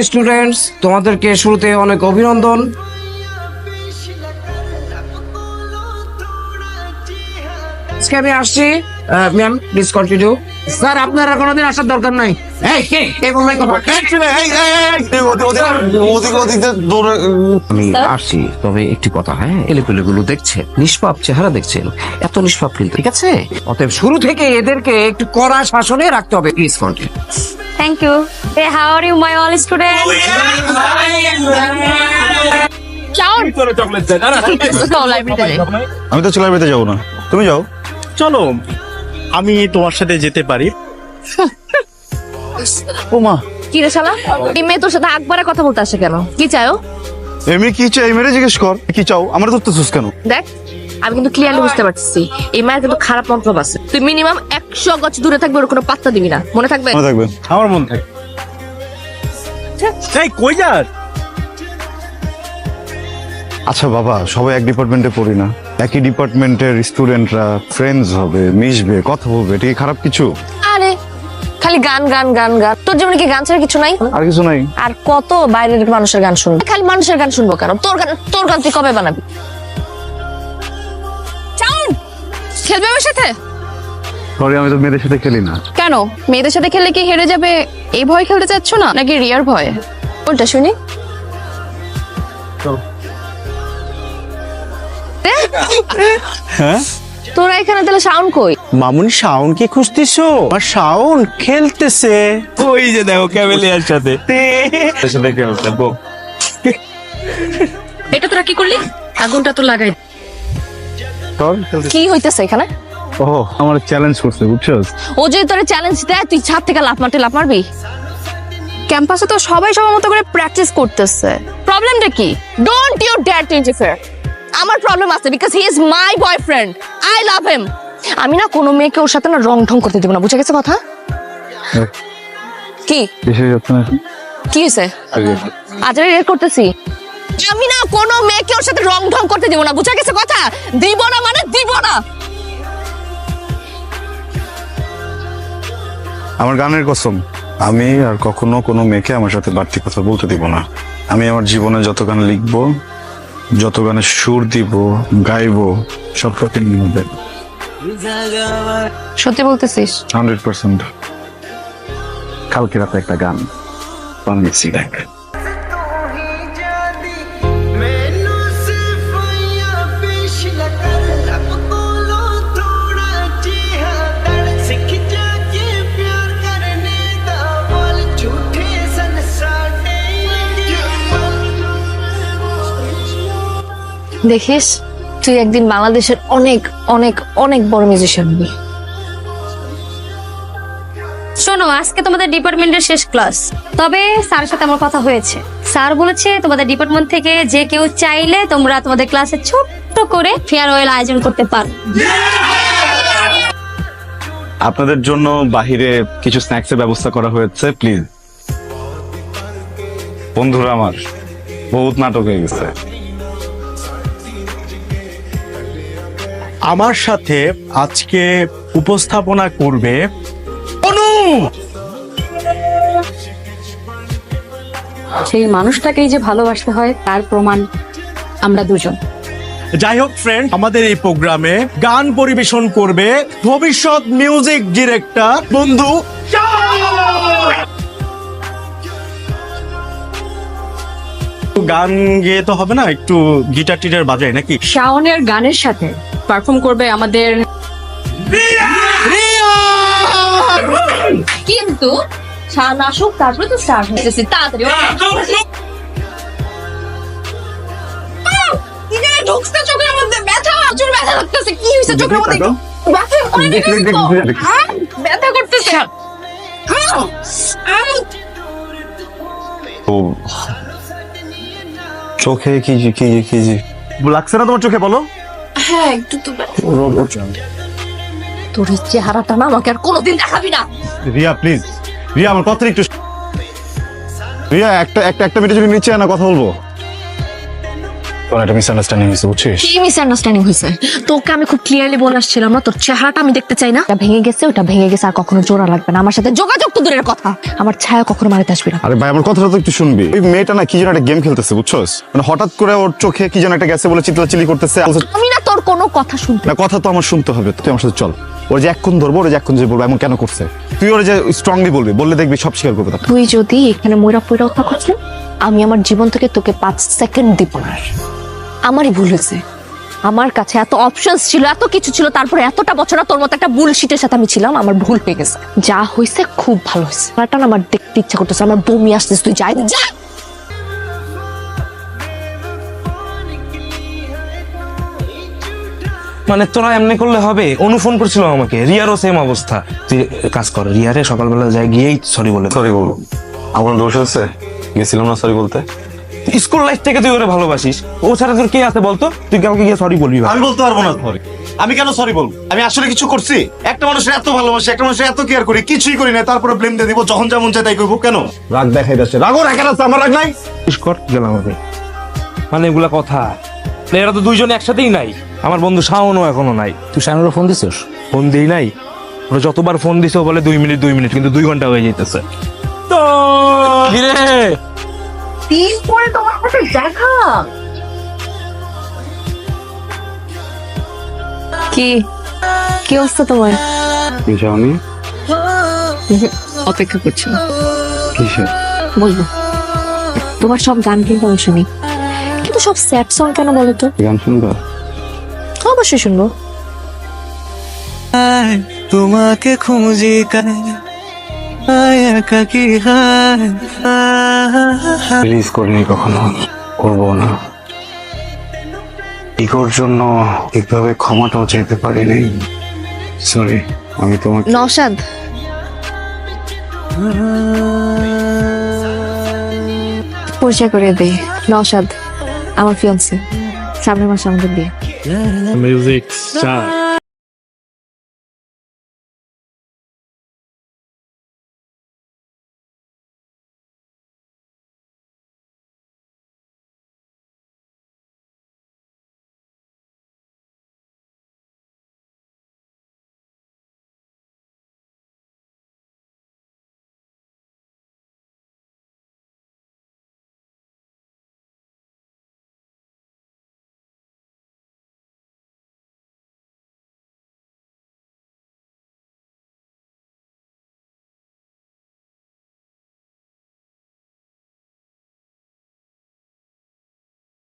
Students, তোমাদেরকে শুরুতে অনেক অভিনন্দন। আজকে আমি আসছি। Ma'am please continue. স্যার আপনার আর কোনোদিন আসার দরকার নাই। আমি আসছি, তবে একটি কথা, হ্যাঁ, এলেপেলেগুলো দেখছেন, নিষ্পাপ চেহারা দেখছেন, এত নিষ্পাপ কিন্তু, ঠিক আছে? অতএব শুরু থেকে এদেরকে একটু কড়া শাসনে রাখতে হবে। Please continue. Thank you. Hey, how are you, my all students? Ciao. Go library. আমি তো লাইব্রেরিতে যাবো না, তুমি যাও। চলো আমি তোমার সাথে যেতে পারি। ও মা, কি রে শালা? এই মেয়ে তোর সাথে আকবারে কথা বলতে আসে কেন? কি চাও? এমনি কি চাই মেরে জিজ্ঞেস কর, কি চাও? আমার ধরতেছিস কেন? দেখ, আমি কিন্তু ক্লিয়ারলি বুঝতে পারছি এই মায়ের কিন্তু খারাপ মন্তব্য আছে। তুই মিনিমাম 100 গজ দূরে থাকবে, ওর কোনো পাত্তা দিবি না, মনে থাকবে? মনে থাকবে। আমার মন থাকে। এই কই যাস? আচ্ছা বাবা, সবাই এক ডিপার্টমেন্টে পড়ি না? একই ডিপার্টমেন্টের স্টুডেন্টরা ফ্রেন্ডস হবে, মিশবে, কথা বলবে, এটা কি খারাপ কিছু? আরে খালি গান গান গান গান, তোর জীবনে কি গান ছাড়া কিছু নাই? আর কিছু নাই। আর কত বাইরের মানুষের গান শুনবো? খালি মানুষের গান শুনবো কেন? তোর গান তুই কবে বানাবি? চাউন খেলবে আমার সাথে? সরি, আমি তো মেয়েদের সাথে খেলি না। কেন? মেয়েদের সাথে খেললে কি হেরে যাবে এই ভয় খেলতে চাচ্ছ না, নাকি রিয়ার ভয়? কোনটা শুনি? হ্যাঁ তোরা এখানে তাহলে সাউন্ড কই? মামুনি শাওন কি খুঁজতেছো? আর শাওন খেলতেছে ওই যে দেখো ক্যামেলিয়ার সাথে। এটা তোরা কি করলি? আগুনটা তো লাগাই। তোর কি হইতেছে এখানে? ও আমার চ্যালেঞ্জ করছে, বুঝছস? ও যদি তোরে চ্যালেঞ্জ দেয়, তুই ছাদ থেকে লাফ মারবি? ক্যাম্পাসে তো সবাই সবার মতো করে প্র্যাকটিস করতেছে, প্রবলেমটা কি? Don't you dare to interfere. আমার প্রবলেম আছে, because he is my boyfriend, I love him. আমি না কোনো মেয়েকে ওর সাথে না রং ঢং করতে দেব না, বুঝে গেছে কথা? কি বেশি যাচ্ছে না। কি হয়েছে? আজ রেড করতেছি। আমি না কোনো মেয়েকে ওর সাথে রং ঢং করতে দেব না, বুঝে গেছে কথা? দিব না মানে দিব না। আমার গানের কসম, আমি আর কখনো কোনো মেয়েকে আমার সাথে বাড়তি কথা বলতে দিব না। আমি আমার জীবনে যত গান লিখবো, যত গানে সুর দিব, গাইবো, সব প্রতিদিন হবে। সত্যি বলতেছিস? 100%। কালকে রাতে একটা গান বানিয়েছি, দেখ। দেখিস, তুই একদিন বাংলাদেশের অনেক অনেক অনেক বড় মিউজিশিয়ান হবি। শোনো, আজকে তোমাদের ডিপার্টমেন্টের শেষ ক্লাস, তবে স্যারের সাথে আমার কথা হয়েছে। স্যার বলেছে তোমাদের ডিপার্টমেন্ট থেকে যে কেউ চাইলে তোমরা তোমাদের ক্লাসে ছোট্ট করে ফেয়ারওয়েল আয়োজন করতে পারো। আপনাদের জন্য বাহিরে কিছু স্ন্যাক্সের ব্যবস্থা করা হয়েছে, প্লিজ। বন্ধুরা আমার বহুত নাটক হয়ে গেছে। আমার সাথে আজকে উপস্থাপনা করবে অনু। সেই মানুষটাকেই যে ভালোবাসতে হয় তার প্রমাণ আমরা দুজন। যাই হোক ফ্রেন্ড, আমাদের এই প্রোগ্রামে গান পরিবেশন করবে ভবিষ্যৎ মিউজিক ডিরেক্টর বন্ধু। গান গেয়ে তো হবে না, একটু গিটার টিটার বাজায় নাকি? শাওনের গানের সাথে পারফর্ম করবে আমাদের, কিন্তু শান আসুক তারপরে তো স্টার্ট হয়েছে। তাড়াতাড়ি ঢুকছে চোখের মধ্যে, ব্যথা, প্রচুর ব্যথা লাগতেছে। কি হয়েছে চোখের মধ্যে? ব্যথা অনেক ব্যথা করতেছে। ও চোখে কি কি কি লাগছে না তোমার চোখে? বলো। হ্যাঁ একটু তো। তোর এই চেহারাটা না আমাকে আর কোনোদিন দেখাবি না। রিয়া প্লিজ, রিয়া আমার কথা একটু। রিয়া একটা মিনিট যদি নিচে না কথা বলবো। তোর একটা মিসআন্ডারস্ট্যান্ডিং হয়েছে বুঝছিস? কি মিসআন্ডারস্ট্যান্ডিং হয়েছে? তোকে আমি খুব ক্লিয়ারলি বলে আসছিলাম না, তোর চেহারাটা আমি দেখতে চাই না। এটা ভেঙে গেছে, ওটা ভেঙে গেছে, আর কখনো জোড়া লাগবে না। আমার সাথে যোগাযোগ তো দূরের কথা, আমার ছায়া কখনো মারিতে আসবি না। আরে ভাই আমার কথাটা তো একটু শুনবি। ওই মেয়েটা না কি যেন একটা গেম খেলতেছে বুঝছস, মানে হঠাৎ করে ওর চোখে কি যেন একটা গেছে বলে চিল্লাচিল্লি করতেছে। আমি না তোর কোনো কথা শুনতে। না কথা তো আমার শুনতে হবে, তুই আমার সাথে চল। ওর যে এক্ষুন ধরবো, ওর যে এক্ষুন যে বলবো এমন কেন করছে, তুই ওর যে স্ট্রংলি বলবি, বললে দেখবি সব স্বীকার করবে। তখন তুই যদি এখানে ময়রা পয়রা কথা করছিস, আমি আমার জীবন থেকে তোকে 5 সেকেন্ড দিব না। আমারই ভুল হয়েছে, আমার কাছে এত অপশনস ছিল, এত কিছু ছিল, তারপরে এতটা বছর তোর মতো একটা বুলশিটের সাথে আমি ছিলাম। আমার ভুল হয়ে গেছে, যা হয়েছে খুব ভালো হয়েছে। আমার দেখতে ইচ্ছা করতেছে, আমার বমি আসতেছে। তুই যাই যা। মানে তোরা এমনি করলে হবে? অনু ফোন করছিল আমাকে, রিয়ারও সেম অবস্থা। তুই কাজ কর, রিয়ারে সকালবেলা যাই গিয়েই সরি বলে। সরি বলবো, আমার দোষ আছে, গেছিলাম না সরি বলতে। স্কুল লাইফ থেকে তুই ওরে ভালোবাসিস, ও ছাড়া তোর কে আছে বলতো? তুই কাউকে গিয়ে সরি বলবি? আমি বলতে পারবো না সরি। আমি কেন সরি বলবো? আমি আসলে কিছু করছি? একটা মানুষের এত ভালোবাসি, একটা মানুষের এত কেয়ার করি, কিছুই করি না, তারপরে ব্লেম দিয়ে দিব, যখন যেমন চাই তাই করবো। কেন রাগ দেখাই যাচ্ছে? রাগও রাখেন আছে, আমার রাগ নাই। কর গেলাম আমি। মানে এগুলা কথা, এরা তো দুইজন একসাথেই নাই। আমার বন্ধু শাওনও এখনো নাই। তুই শানুরও ফোন দিছিস? ফোন দিই নাই, ওরা যতবার ফোন দিছে ও বলে 2 মিনিট 2 মিনিট, কিন্তু 2 ঘন্টা হয়ে যেতেছে। তো কিরে দিন পরে তোমার সাথে দেখা। কি কি অবস্থা তোমার? যাওনি? অপেক্ষা করছি, কিসে? বলবো। তোমার সব গান কিন্তু আমি শুনি, কিন্তু সব স্যাড সং কেন বলো তো? গান শুনবা? অবশ্যই শুনবো। তোমাকে খুঁজি রিলিজ করিনি কখনো, করবো না। ইগোর জন্য ঠিকভাবে ক্ষমাটাও চাইতে পারিনি। সরি, আমি তোমাকে নওশাদ, পরিচয় করে দেই। নওশাদ আমার ফিয়ান্সে, সামনের মাসে আমাদের বিয়ে। Music star.